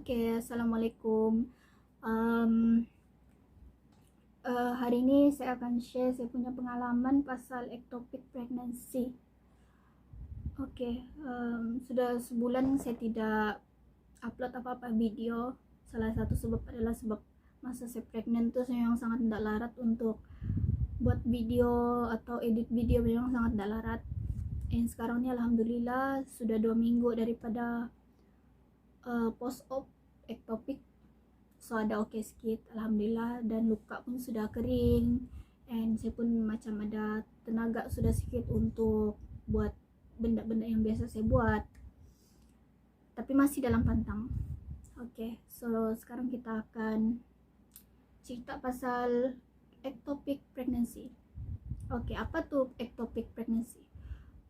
Oke, Assalamualaikum. Um, Hari ini saya akan share saya punya pengalaman pasal ectopic pregnancy. Oke, sudah sebulan saya tidak upload apa-apa video. Salah satu sebab adalah sebab masa saya pregnant tuh saya memang sangat tidak larat untuk buat video atau edit video, memang sangat tidak larat. Dan sekarang ini alhamdulillah sudah 2 minggu daripada post-op ectopic. So ada oke sikit alhamdulillah, dan luka pun sudah kering, and saya pun macam ada tenaga sudah sikit untuk buat benda-benda yang biasa saya buat, tapi masih dalam pantang. Oke, so sekarang kita akan cerita pasal ectopic pregnancy. Oke, apa tuh ectopic pregnancy?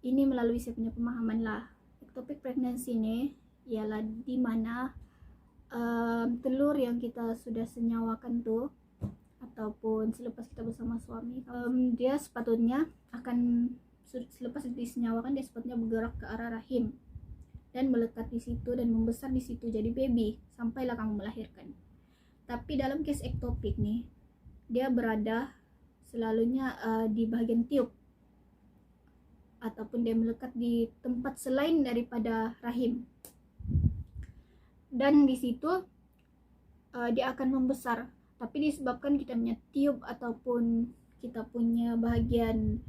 Ini melalui saya punya pemahaman lah. Ectopic pregnancy ini ialah di mana telur yang kita sudah senyawakan tuh, ataupun selepas kita bersama suami, dia sepatutnya akan, selepas disenyawakan dia sepatutnya bergerak ke arah rahim dan melekat di situ dan membesar di situ jadi baby sampailah kamu melahirkan. Tapi dalam case ectopic nih, dia berada selalunya di bahagian tiub, ataupun dia melekat di tempat selain daripada rahim, dan di situ dia akan membesar. Tapi disebabkan kita punya tiub ataupun kita punya bahagian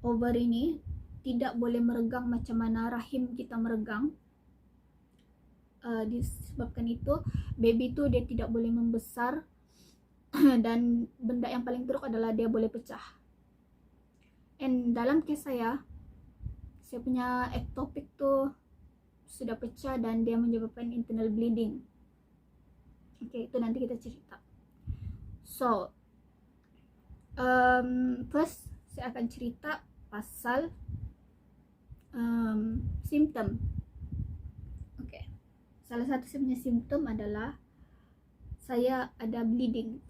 over ini tidak boleh meregang macam mana rahim kita meregang, disebabkan itu baby itu dia tidak boleh membesar dan benda yang paling teruk adalah dia boleh pecah. And dalam case saya punya ectopic tuh sudah pecah dan dia menyebabkan internal bleeding. Oke, itu nanti kita cerita. So, first saya akan cerita pasal simptom. Oke, salah satu saya punya simptom adalah saya ada bleeding.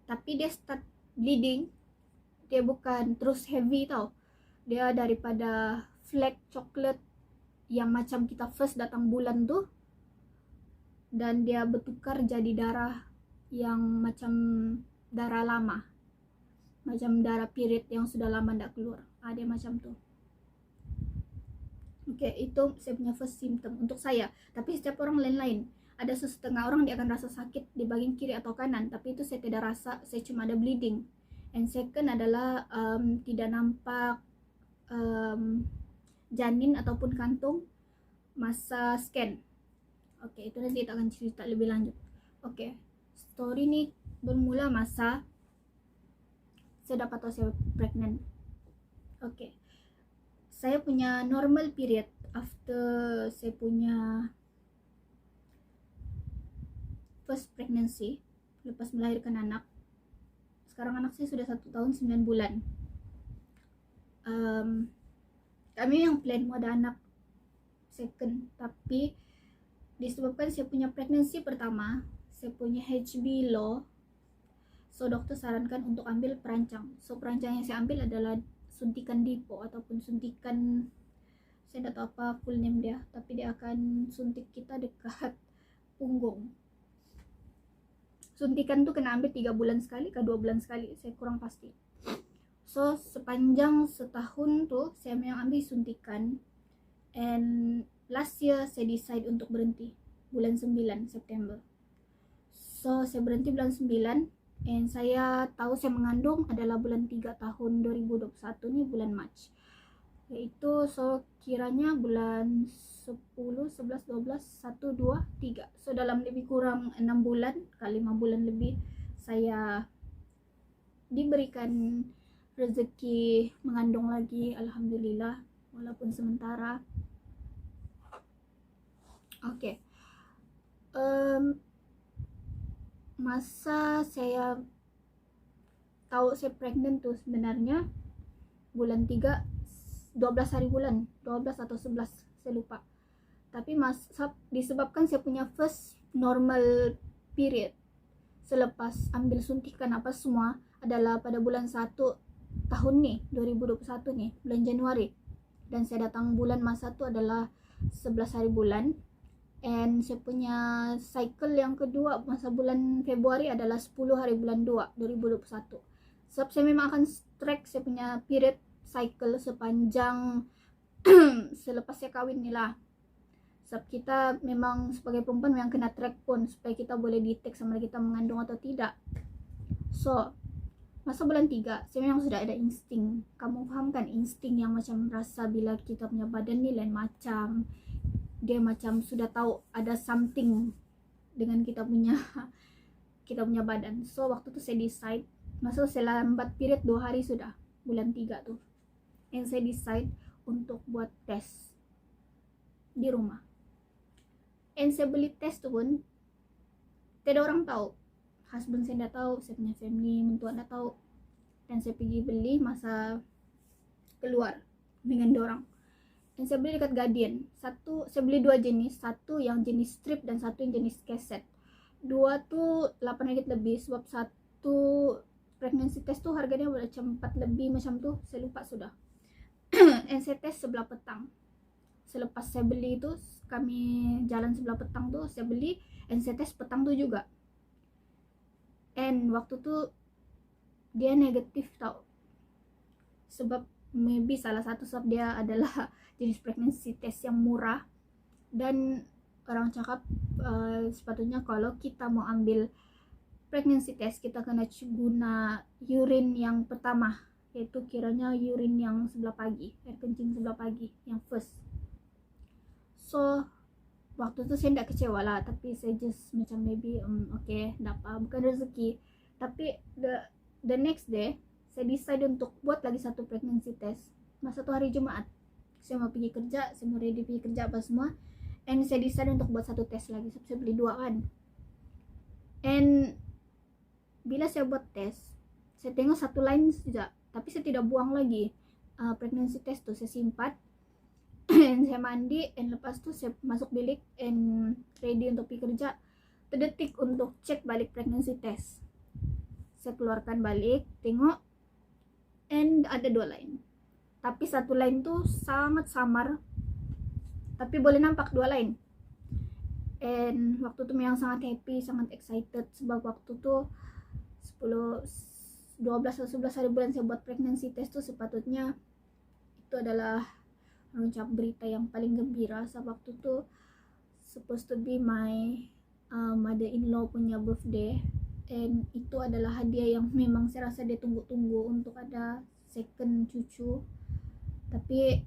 Tapi dia start bleeding, dia bukan terus heavy tau. Dia daripada flake coklat yang macam kita first datang bulan tuh, dan dia bertukar jadi darah yang macam darah lama, macam darah period yang sudah lama tidak keluar. Dia macam tuh. Oke, itu saya punya first symptom untuk saya. Tapi setiap orang lain-lain. Ada setengah orang dia akan rasa sakit di bagian kiri atau kanan, tapi itu saya tidak rasa, saya cuma ada bleeding. And second adalah tidak nampak janin ataupun kantung masa scan. Oke, itu nanti kita akan cerita lebih lanjut. Oke, story ini bermula masa saya dapat tahu saya pregnant. Oke, saya punya normal period after saya punya first pregnancy, lepas melahirkan anak. Sekarang anak saya sudah 1 tahun 9 bulan. Kami yang plan mau ada anak second, tapi disebabkan saya punya pregnancy pertama, saya punya HB low, so dokter sarankan untuk ambil perancang. So perancang yang saya ambil adalah suntikan Depo ataupun suntikan, saya tidak tahu apa full name dia, tapi dia akan suntik kita dekat punggung. Suntikan tuh kena ambil 3 bulan sekali ke 2 bulan sekali, saya kurang pasti. So sepanjang setahun tuh saya memang ambil suntikan, and last year saya decide untuk berhenti bulan 9 September. So saya berhenti bulan 9, and saya tahu saya mengandung adalah bulan 3 tahun 2021 nih, bulan March. Yaitu so kiranya bulan 10, 11, 12, 1, 2, 3. So dalam lebih kurang 6 bulan ke 5 bulan lebih saya diberikan rezeki mengandung lagi, alhamdulillah, walaupun sementara. Oke, masa saya tahu saya pregnant tuh sebenarnya bulan 3, 12 hari bulan, 12 atau 11 saya lupa. Tapi disebabkan saya punya first normal period selepas ambil suntikan apa semua adalah pada bulan 1 tahun nih, 2021 nih, bulan Januari, dan saya datang bulan masa itu adalah 11 hari bulan, And saya punya cycle yang kedua masa bulan Februari adalah 10 hari bulan 2 2021. Sebab saya memang akan track saya punya period cycle sepanjang selepas saya kawin ni lah. Sebab kita memang sebagai perempuan memang kena track pun supaya kita boleh detect sama ada kita mengandung atau tidak. So masa bulan 3 saya memang sudah ada insting. Kamu faham kan insting yang macam rasa bila kita punya badan ni lain macam, dia macam sudah tahu ada something dengan kita punya badan. So waktu tu saya decide, masa saya lambat period 2 hari sudah bulan 3 tu, and saya decide untuk buat tes di rumah. And saya beli tes tu pun tidak ada orang tahu, husband saya tidak tahu, saya punya family mentua tidak tahu. Dan saya pergi beli masa keluar dengan dorang. Dan saya beli dekat Guardian. Saya beli 2 jenis, satu yang jenis strip dan satu yang jenis keset. 2 tu 8 ringgit lebih, sebab satu pregnancy test tu harganya macam 4 lebih macam tu, saya lupa sudah. And saya tes sebelah petang. Selepas saya beli tu, kami jalan sebelah petang tu, saya beli, and saya tes petang tu juga. And waktu tu dia negatif tau. Sebab maybe salah satu sebab dia adalah jenis pregnancy test yang murah. Dan orang cakap sepatutnya kalau kita mau ambil pregnancy test, kita kena guna urine yang pertama, yaitu kiranya urine yang sebelah pagi, air kencing sebelah pagi, yang first. So waktu tu saya tidak kecewa lah, tapi saya just macam maybe okay, tak apa, bukan rezeki. Tapi the next day saya decide untuk buat lagi satu pregnancy test. Masa tu hari Jumaat, saya mau pergi kerja, saya mau ready pergi kerja apa semua, and saya decide untuk buat satu test lagi. Sebab saya beli 2 kan. And bila saya buat test, saya tengok satu line saja, tapi saya tidak buang lagi pregnancy test tu. Saya simpan and saya mandi, and lepas tu saya masuk bilik and ready untuk pergi kerja. Terdetik untuk cek balik pregnancy test. Saya keluarkan balik, tengok, and ada 2 line. Tapi satu line tu sangat samar, tapi boleh nampak 2 line. And waktu tu memang sangat happy, sangat excited, sebab waktu tu 12 atau 11 hari bulan saya buat pregnancy test tu, sepatutnya itu adalah mengucap berita yang paling gembira. Sebab waktu tu supposed to be my mother-in-law punya birthday, and itu adalah hadiah yang memang saya rasa dia tunggu-tunggu untuk ada second cucu. Tapi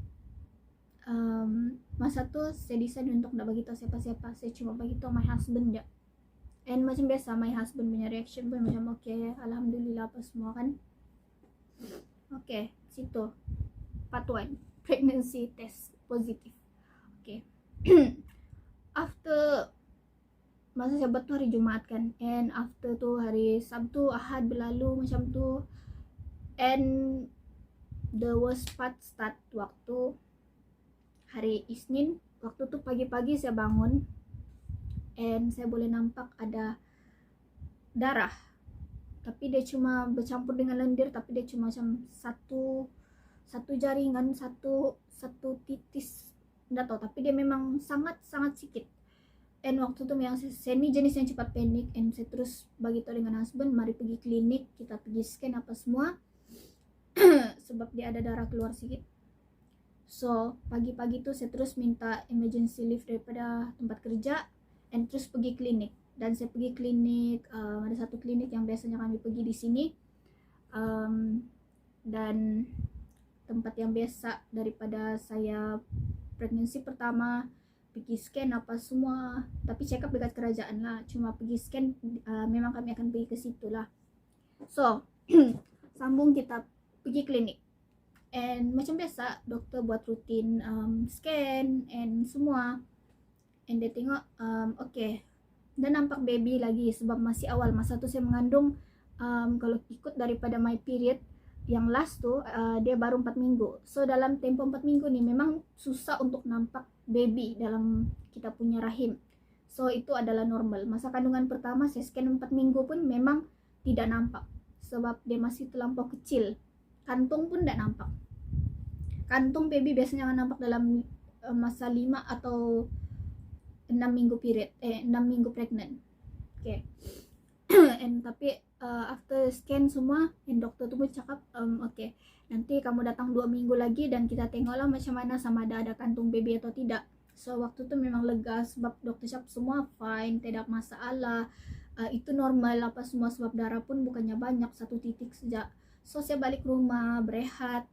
masa tu saya decide untuk tidak bagi tahu siapa-siapa, saya cuma bagi tahu my husband je. And macam biasa my husband punya reaction pun macam okay, alhamdulillah apa semua kan. Okay, situ part 1, pregnancy test positif. Okay. After masa saya buat tu hari Jumaat kan, and after tu hari Sabtu, Ahad berlalu macam tu, and the worst part start waktu hari Isnin. Waktu tu pagi-pagi saya bangun, and saya boleh nampak ada darah, tapi dia cuma bercampur dengan lendir, tapi dia cuma macam satu jaringan, satu titis, tidak tahu, tapi dia memang sangat sikit. And waktu tu memang saya ni jenis yang cepat panik, and saya terus bagi tahu dengan husband, mari pergi klinik, kita pergi scan apa semua sebab dia ada darah keluar sedikit. So pagi-pagi tu saya terus minta emergency leave daripada tempat kerja, and terus pergi klinik. Dan saya pergi klinik, ada satu klinik yang biasanya kami pergi di sini, dan tempat yang biasa daripada saya pregnancy pertama, pergi scan apa semua, tapi check up dekat kerajaan lah, cuma pergi scan memang kami akan pergi ke situ lah. So sambung kita pergi klinik, and macam biasa doktor buat rutin scan and semua, and dia tengok okay, dan nampak baby lagi, sebab masih awal masa tu saya mengandung. Kalau ikut daripada my period yang last tu, dia baru 4 minggu. So dalam tempoh 4 minggu ni memang susah untuk nampak baby dalam kita punya rahim. So itu adalah normal. Masa kandungan pertama saya scan 4 minggu pun memang tidak nampak, sebab dia masih terlampau kecil. Kantung pun tidak nampak. Kantung baby biasanya akan nampak dalam masa 5 atau minggu period, 6 minggu pregnant. Oke. And tapi after scan semua, dokter tuh cakap oke, nanti kamu datang 2 minggu lagi dan kita tengoklah macam mana sama ada kantung baby atau tidak. So waktu itu memang lega sebab dokter cakap semua fine, tidak masalah, itu normal apa semua, sebab darah pun bukannya banyak, 1 titik saja. So saya balik rumah berehat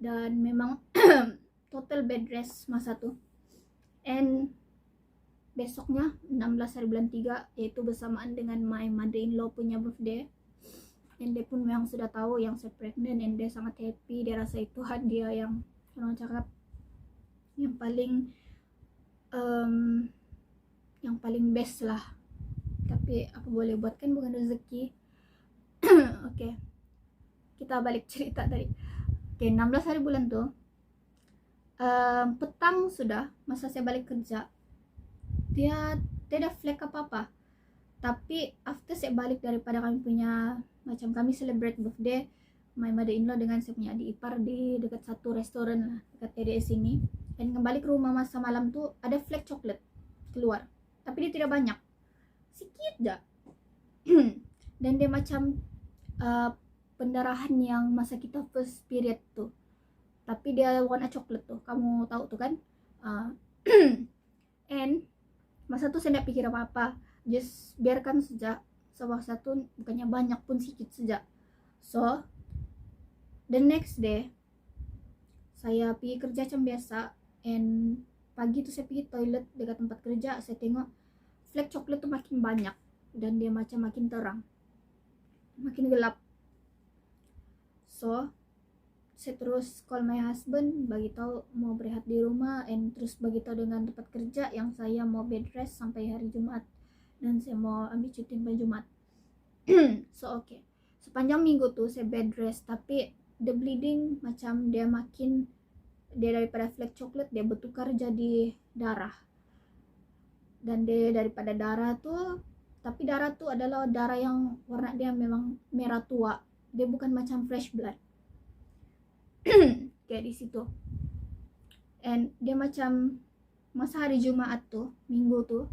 dan memang total bed rest masa tuh. And besoknya 16 hari bulan 3, yaitu bersamaan dengan my mother-in-law punya birthday, dan dia pun memang sudah tahu yang saya pregnant, dan dia sangat happy. Dia rasa itu hadiah yang orang cakap yang paling best lah, tapi apa boleh buat, kan bukan rezeki. Oke, kita balik cerita tadi. Oke, 16 hari bulan tuh petang sudah masa saya balik kerja, dia tidak flek apa-apa. Tapi after saya balik daripada kami punya, macam kami celebrate birthday my mother-in-law dengan saya punya adik ipar di dekat satu restoran lah dekat TDS ini, dan kembali ke rumah masa malam tuh ada flek coklat keluar, tapi dia tidak banyak, sedikit dah. Dan dia macam pendarahan yang masa kita first period tuh, tapi dia warna coklat tuh, kamu tahu tuh kan. And masa tuh saya tidak pikir apa-apa, just biarkan saja. Sebab satu bukannya banyak pun, sedikit saja. So the next day saya pergi kerja macam biasa, and pagi tuh saya pergi toilet dekat tempat kerja, saya tengok flek coklat tuh makin banyak dan dia macam makin terang, makin gelap. So saya terus call my husband, bagi tahu mau berehat di rumah, and terus bagi tahu dengan tempat kerja yang saya mau bed rest sampai hari Jumat dan saya mau ambil cuti sampai Jumat. So oke, sepanjang minggu tuh saya bed rest, tapi the bleeding macam dia daripada flek coklat dia bertukar jadi darah, dan dia daripada darah tuh, tapi darah tuh adalah darah yang warna dia memang merah tua, dia bukan macam fresh blood. Kayak di situ. And dia macam masa hari Jumat tuh, minggu tuh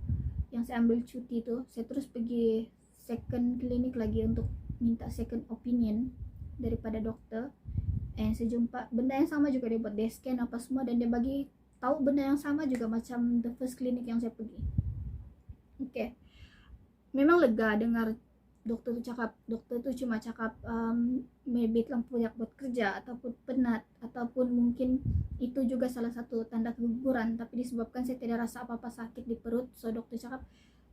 yang saya ambil cuti tuh, saya terus pergi second klinik lagi untuk minta second opinion daripada dokter, and saya jumpa benda yang sama juga, dia buat dia scan apa semua, dan dia bagi tahu benda yang sama juga macam the first klinik yang saya pergi. Oke. Memang lega dengar dokter tuh cuma cakap maybe terlalu banyak buat kerja ataupun penat, ataupun mungkin itu juga salah satu tanda keguguran, tapi disebabkan saya tidak rasa apa-apa sakit di perut, so dokter cakap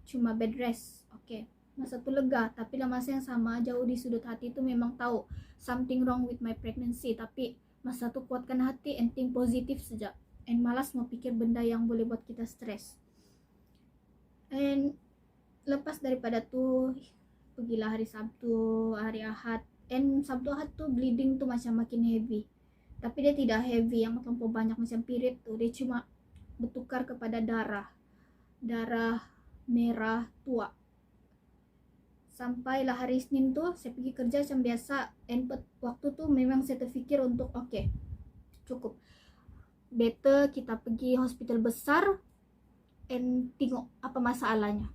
cuma bed rest. Oke, masa itu lega, tapi dalam masa yang sama jauh di sudut hati itu memang tahu something wrong with my pregnancy, tapi masa itu kuatkan hati and think positif saja, and malas mau pikir benda yang boleh buat kita stres. And lepas daripada tuh pergilah hari Sabtu, hari Ahad, and Sabtu Ahad tuh bleeding tuh macam makin heavy, tapi dia tidak heavy yang terlalu banyak macam period tuh, dia cuma bertukar kepada darah merah tua. Sampailah hari Senin tuh saya pergi kerja macam biasa, and waktu tuh memang saya terfikir untuk oke, cukup, better kita pergi hospital besar and tengok apa masalahnya.